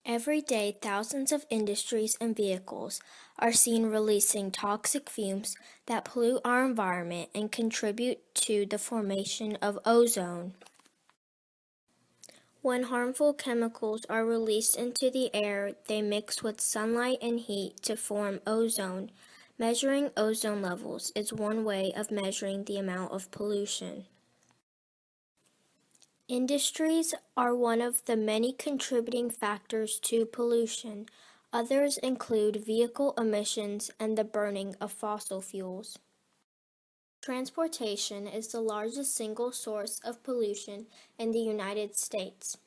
Every day, thousands of industries and vehicles are seen releasing toxic fumes that pollute our environment and contribute to the formation of ozone. When harmful chemicals are released into the air, they mix with sunlight and heat to form ozone. Measuring ozone levels is one way of measuring the amount of pollution. Industries are one of the many contributing factors to pollution. Others include vehicle emissions and the burning of fossil fuels. Transportation is the largest single source of pollution in the United States.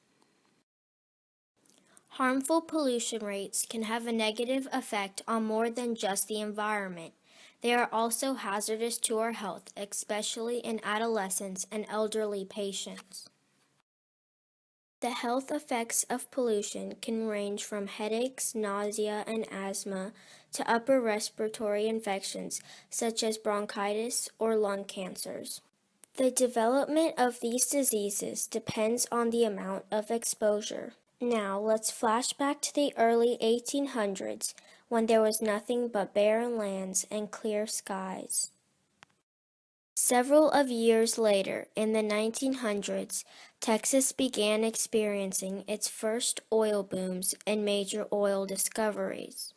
Harmful pollution rates can have a negative effect on more than just the environment. They are also hazardous to our health, especially in adolescents and elderly patients. The health effects of pollution can range from headaches, nausea, and asthma to upper respiratory infections such as bronchitis or lung cancers. The development of these diseases depends on the amount of exposure. Now, let's flash back to the early 1800s when there was nothing but barren lands and clear skies. Several of years later, in the 1900s, Texas began experiencing its first oil booms and major oil discoveries.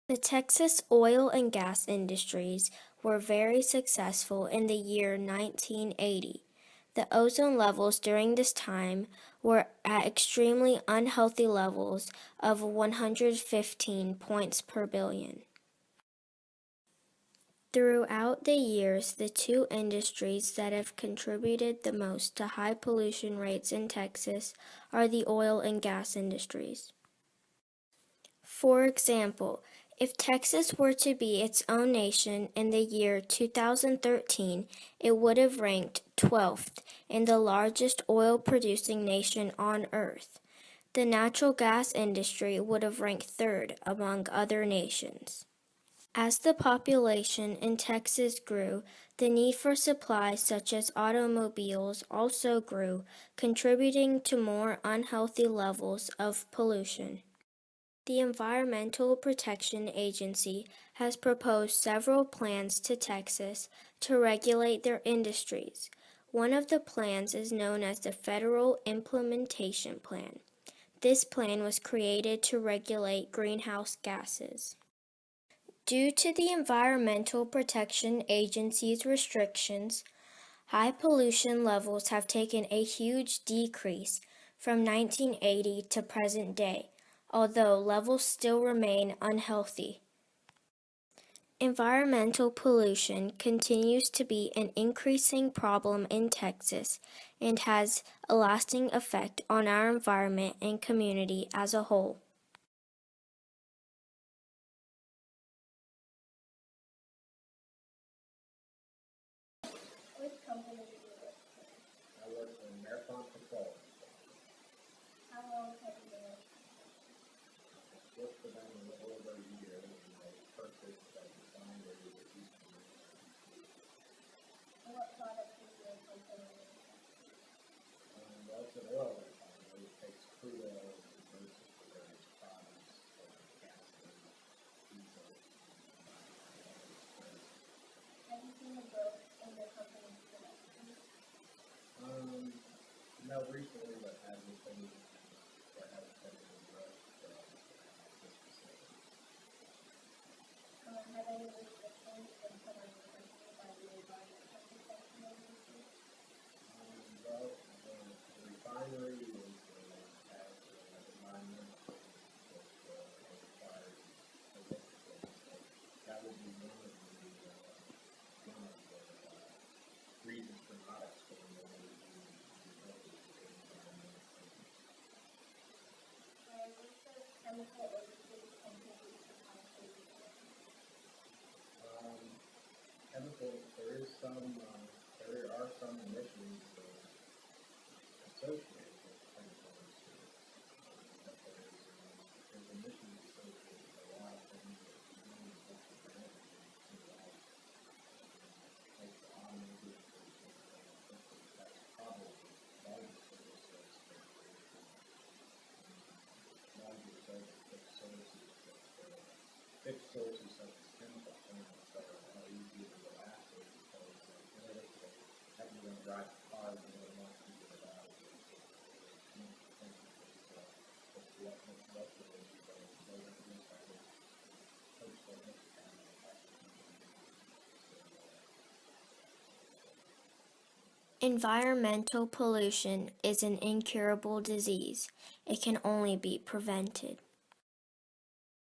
The Texas oil and gas industries were very successful in the year 1980. The ozone levels during this time were at extremely unhealthy levels of 115 parts per billion. Throughout the years, the two industries that have contributed the most to high pollution rates in Texas are the oil and gas industries. For example, if Texas were to be its own nation in the year 2013, it would have ranked 12th in the largest oil-producing nation on Earth. The natural gas industry would have ranked third among other nations. As the population in Texas grew, the need for supplies such as automobiles also grew, contributing to more unhealthy levels of pollution. The Environmental Protection Agency has proposed several plans to Texas to regulate their industries. One of the plans is known as the Federal Implementation Plan. This plan was created to regulate greenhouse gases. Due to the Environmental Protection Agency's restrictions, high pollution levels have taken a huge decrease from 1980 to present day, although levels still remain unhealthy. Environmental pollution continues to be an increasing problem in Texas and has a lasting effect on our environment and community as a whole. I work for Marathon Patrol. How long have you been working? I've worked for them a little over a year, and they purchased a design that is used to me. And what products do you company? Well, it's an oil refinery. It takes crude oil and converts it to various products, gasoline, diesel. Have you seen the growth in the company's production? No, recently what hasn't been any growth for this facility. Have any restrictions been put on the company by the Environmental Protection Agency? Well, the refinery is has an environmental that requires a look at things. So that would be one of the reasons for not expanding the Chemical industries contribute to high pollution? Chemical, there are some emissions associated with chemical industries. But there's emissions associated with a lot of things that you don't even look for granted in life. Like the automobile, for example, that's probably the largest source of pollution. Environmental pollution is an incurable disease. It can only be prevented.